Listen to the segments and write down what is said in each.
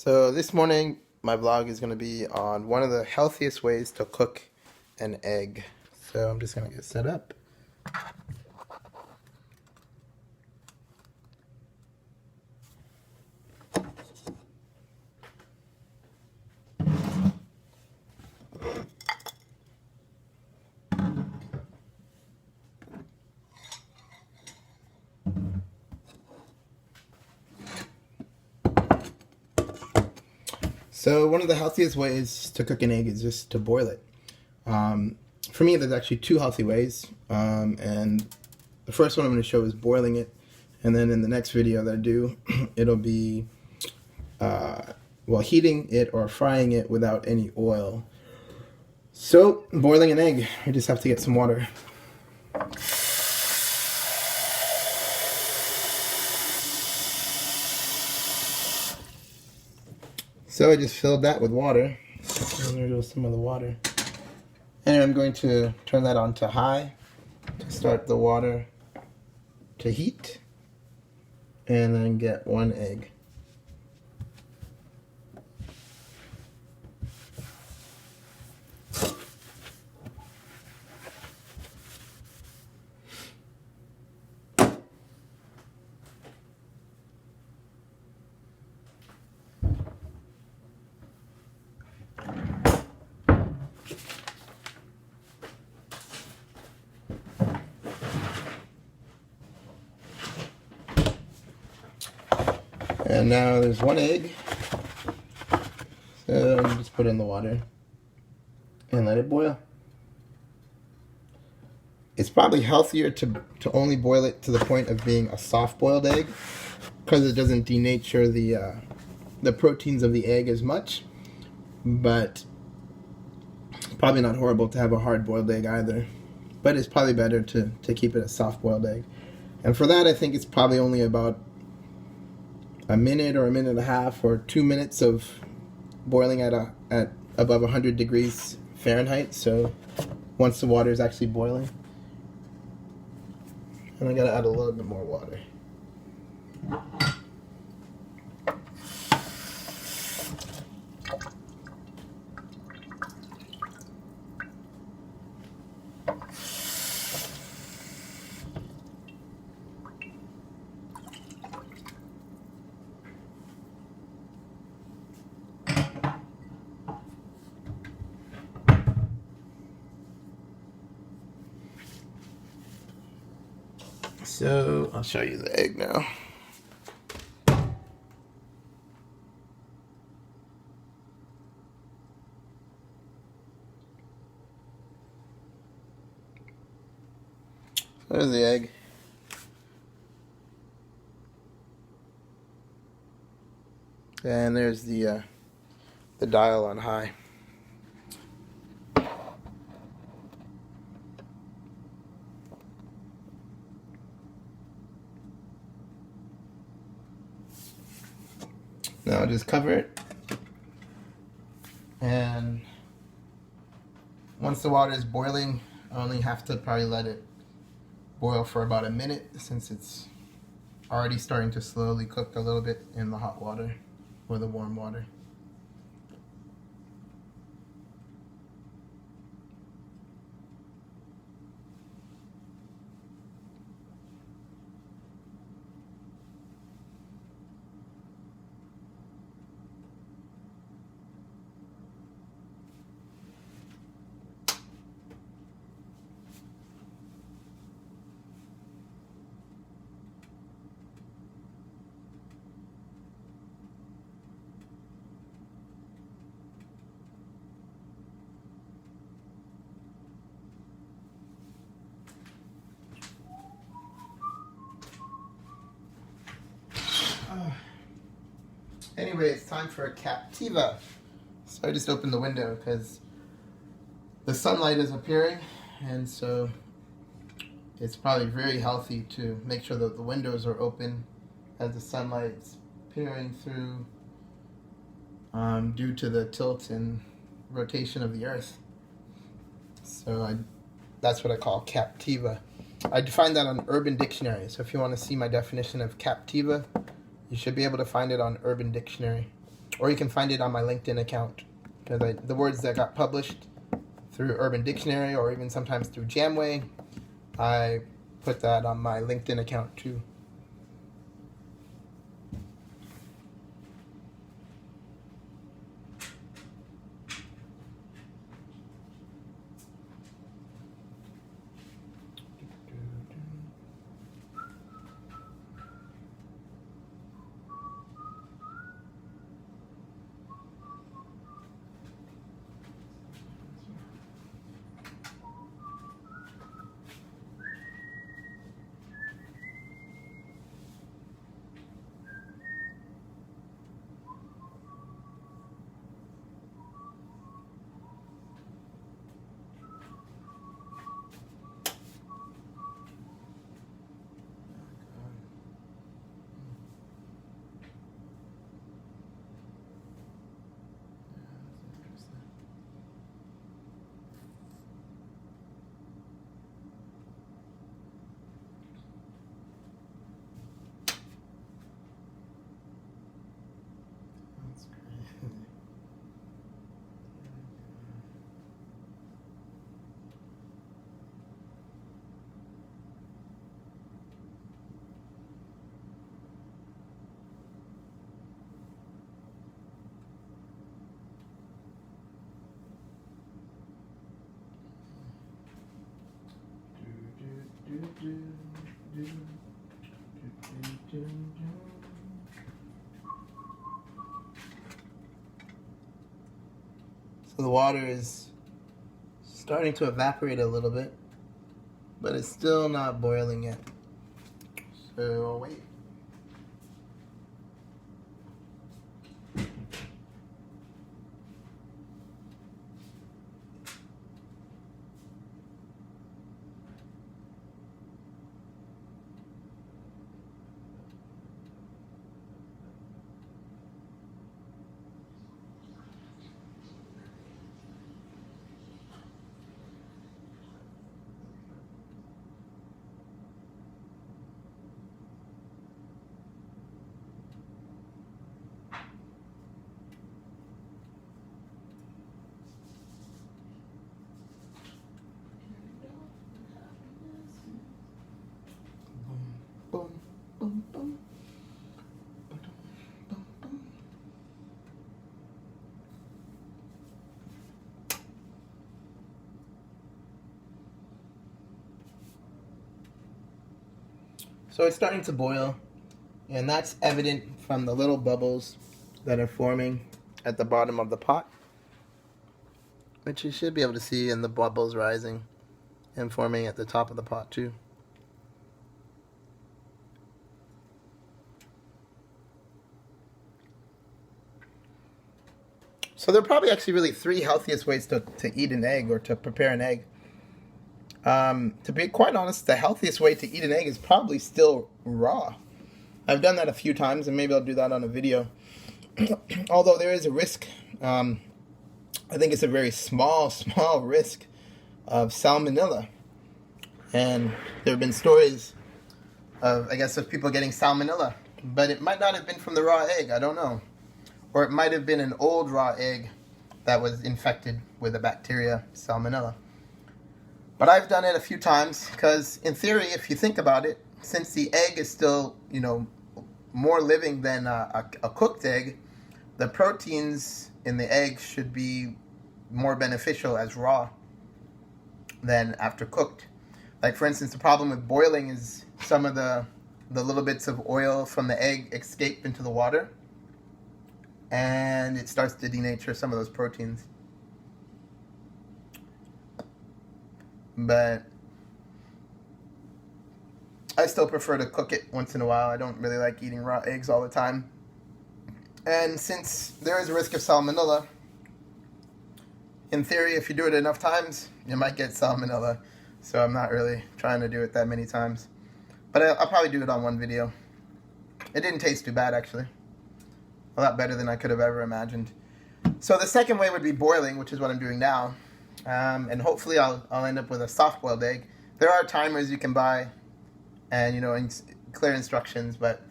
So this morning, my vlog is going to be on one of the healthiest ways to cook an egg. So I'm just going to get set up. So one of the healthiest ways to cook an egg is just to boil it. For me, there's actually two healthy ways. And the first one I'm going to show is boiling it. And then in the next video that I do, it'll be heating it or frying it without any oil. So boiling an egg, I just have to get some water. So I just filled that with water. And there goes some of the water. And I'm going to turn that on to high to start the water to heat. And then get one egg. And now there's one egg, so just put it in the water and let it boil. It's probably healthier to only boil it to the point of being a soft-boiled egg because it doesn't denature the proteins of the egg as much, but probably not horrible to have a hard-boiled egg either. But it's probably better to keep it a soft-boiled egg. And for that, I think it's probably only about a minute or a minute and a half or 2 minutes of boiling at above 100 degrees Fahrenheit. So once the water is actually boiling, and I gotta add a little bit more water. So I'll show you the egg now. There's the egg. And there's the dial on high. Now I'll just cover it, and once the water is boiling, I only have to probably let it boil for about a minute since it's already starting to slowly cook a little bit in the hot water or the warm water. Anyway, it's time for a Captiva. So I just opened the window because the sunlight is appearing, and so it's probably very healthy to make sure that the windows are open as the sunlight's peering through due to the tilt and rotation of the earth. So that's what I call Captiva. I define that on Urban Dictionary. So if you want to see my definition of Captiva, you should be able to find it on Urban Dictionary or you can find it on my LinkedIn account, because the words that got published through Urban Dictionary or even sometimes through Jamway, I put that on my LinkedIn account too. So the water is starting to evaporate a little bit, but it's still not boiling yet. So I'll wait. Boom, boom, boom. So it's starting to boil, and that's evident from the little bubbles that are forming at the bottom of the pot, which you should be able to see in the bubbles rising and forming at the top of the pot too. So there are probably actually really three healthiest ways to eat an egg or to prepare an egg. To be quite honest, the healthiest way to eat an egg is probably still raw. I've done that a few times, and maybe I'll do that on a video. Although there is a risk, I think it's a very small risk of salmonella. And there have been stories of people getting salmonella. But it might not have been from the raw egg, I don't know. Or it might have been an old raw egg that was infected with the bacteria salmonella. But I've done it a few times because, in theory, if you think about it, since the egg is still, more living than a cooked egg, the proteins in the egg should be more beneficial as raw than after cooked. Like, for instance, the problem with boiling is some of the little bits of oil from the egg escape into the water, and it starts to denature some of those proteins. But I still prefer to cook it once in a while. I don't really like eating raw eggs all the time. And since there is a risk of salmonella, in theory, if you do it enough times, you might get salmonella. So I'm not really trying to do it that many times. But I'll probably do it on one video. It didn't taste too bad, actually. A lot better than I could have ever imagined. So the second way would be boiling, which is what I'm doing now. And hopefully I'll end up with a soft-boiled egg. There are timers you can buy and, clear instructions, but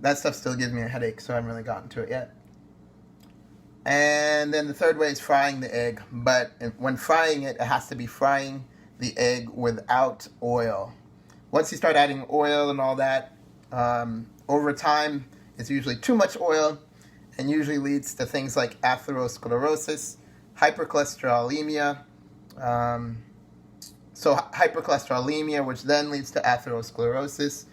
that stuff still gives me a headache, so I haven't really gotten to it yet. And then the third way is frying the egg. But when frying it, it has to be frying the egg without oil. Once you start adding oil and all that, over time, it's usually too much oil and usually leads to things like atherosclerosis, hypercholesterolemia. So hypercholesterolemia, which then leads to atherosclerosis,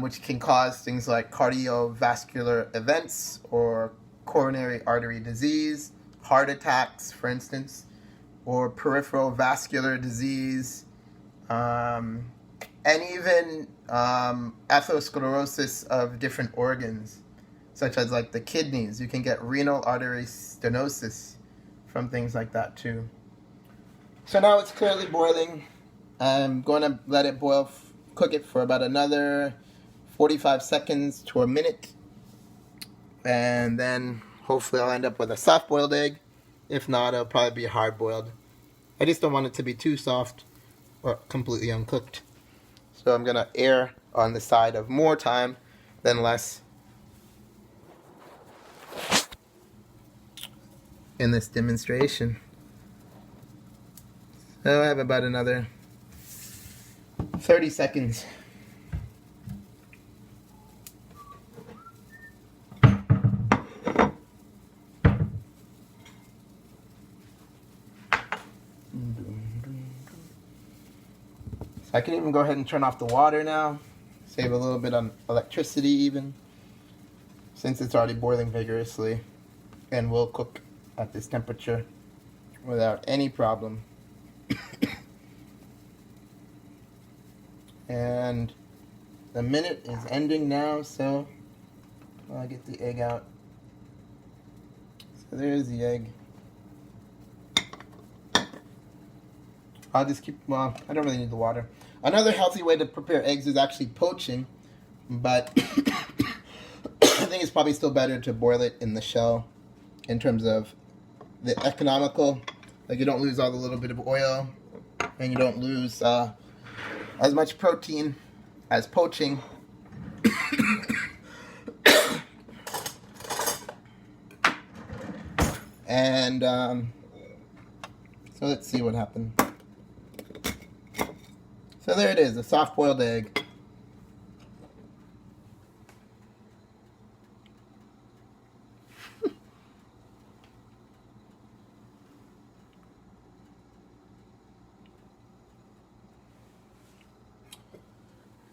which can cause things like cardiovascular events or coronary artery disease, heart attacks, for instance, or peripheral vascular disease, and even atherosclerosis of different organs, such as like the kidneys. You can get renal artery stenosis from things like that too. So now it's clearly boiling. I'm going to let it boil, cook it for about another 45 seconds to a minute. And then hopefully I'll end up with a soft-boiled egg. If not, it'll probably be hard-boiled. I just don't want it to be too soft or completely uncooked. So I'm going to err on the side of more time than less in this demonstration. So I have about another 30 seconds. So I can even go ahead and turn off the water now. Save a little bit on electricity even, since it's already boiling vigorously and will cook at this temperature without any problem. And the minute is ending now, so I'll get the egg out. So there's the egg. I'll just keep, well, I don't really need the water. Another healthy way to prepare eggs is actually poaching, but I think it's probably still better to boil it in the shell in terms of the economical. Like, you don't lose all the little bit of oil, and you don't lose as much protein as poaching. And so let's see what happened. So there it is, a soft-boiled egg.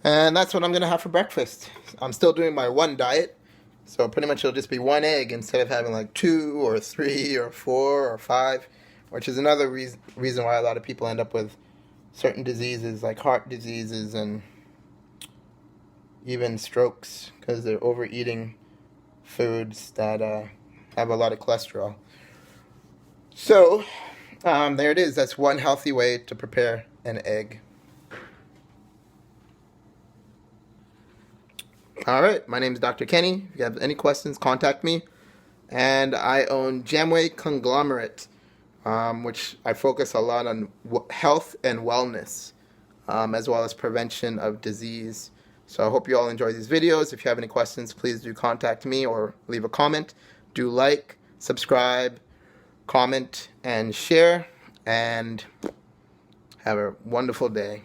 And that's what I'm going to have for breakfast. I'm still doing my one diet, so pretty much it'll just be one egg instead of having like 2 or 3 or 4 or 5, which is another reason why a lot of people end up with certain diseases like heart diseases and even strokes, because they're overeating foods that have a lot of cholesterol. So there it is. That's one healthy way to prepare an egg. All right, my name is Dr. Kenny. If you have any questions, contact me. And I own Jamway Conglomerate, which I focus a lot on health and wellness, as well as prevention of disease. So I hope you all enjoy these videos. If you have any questions, please do contact me or leave a comment. Do like, subscribe, comment, and share. And have a wonderful day.